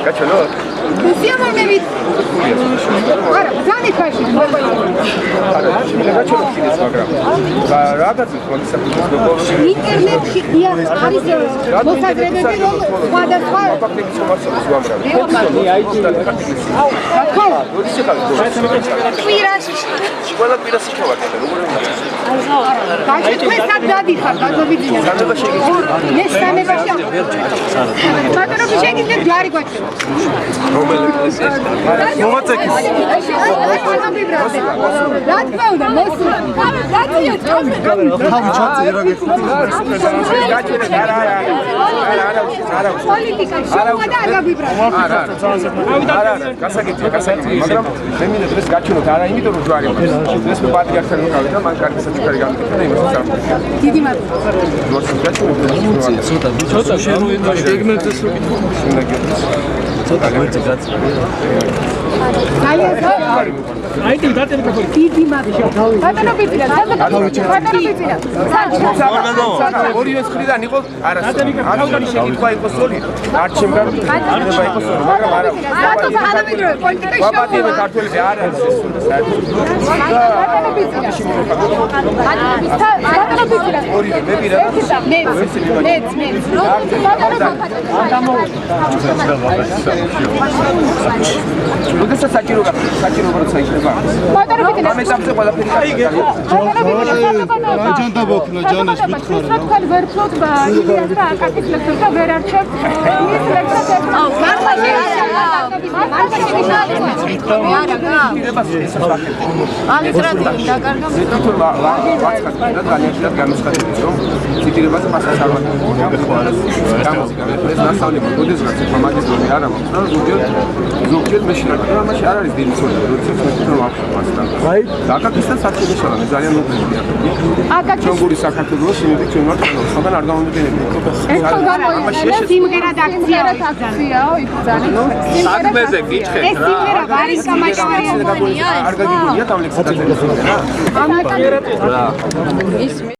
გაჩვენო? სიამოვნებით. არა, ძალიან ხარში. არა, გაჩვენო კიდეც, მაგრამ რა გაწევთ კონსერვატურის ინტერნეტში არის მოსაზრებები, რომ სხვადასხვა ფაქტების ხომარსებს უამრავი. კვირაში. ყველა კვირას შევაკეთე, როგორ უნდა? გაჩვენებად გადიხარ, გაზობიძინა. განდება შეგიძლია. მე სამებაში ბატონო შეგიძლია ჯარი გვაჩვენო. რომელი ეკლესია? მოვაწექი. რა თქმა უნდა, მოსულა. გაწიო, პოლიტიკა შევიდა და გაგვიბრალო. არა, გასაგებია, მაგრამ მე მინდა დღეს გაჩვენოთ, არა იმიტომ რომ ჯვარი მაქვს. დღეს მე პატრიარქთან ვიყავი და მან კარგი საჩუქარი გამიკეთა და იმასაც წავიდა. დიდი მადლობა. როცა გაჩვენოთ, ცოტა შენუიდან გეგმებდეს რო კითხულობ, უნდა გეტყვი. ცოტა მოიწევს. ძალიან კარგი. აიტი დატები კაფე. დიდი მადლობა. ბატონო ბიძინა, ბატონო ბიძინა. ორივე მხრიდან იყო არა. აღარ შეგიძლია იყოს სოლი. არ ჩემგან არება იყოს სოლი, მაგრამ არა. ბატონო თანამედროვე პოლიტიკაში ვაპატიებ ქართველები არ არის ეს სული საერთოდ. ბატონო ბიძინა. ბატონო ბიძინა. ორივე მე პირადად მე ბატონო როდესაც საჭირო როცა იქნება. ბატონო ბიძინა. ამ ეტაპზე ყველაფერი კარგია. აჯანდა ბოქნა ჯანაშ მithkhara. თქვენ ვერ ფლოთ იდეას და აკაკის ლექსებს და ვერ არჩევთ ის ლექსებს. აუ, მართლა ალისტრატიული დაკარგა. ვაცხადებ და ძალიან განუცხადებს რომ ციტირებაზე მასას არ ვაკეთებ. ეს ნასწავლები როდესაც მაგისტრი არ აქვს და ზოგჯერ მე შეიძლება ამაში არ არის დიდი ცოდნა როდესაც მე თვითონ ვახშობ მასთან. აი, აკაკისთან საჭიროა მე ძალიან მოგწია. აკაკის ჩონგური საქართველოს იმედი ჩვენ ვართ სხვაგან არ გამომიგენები. ეს გამოიყენა სიმღერა და აქციაო იბრძანა. საქმეზე გიჩხეთ ეს სიმღერა არის გამაჭარია. არ გაგიგია თავლექსად. ამაკაკი რა. ის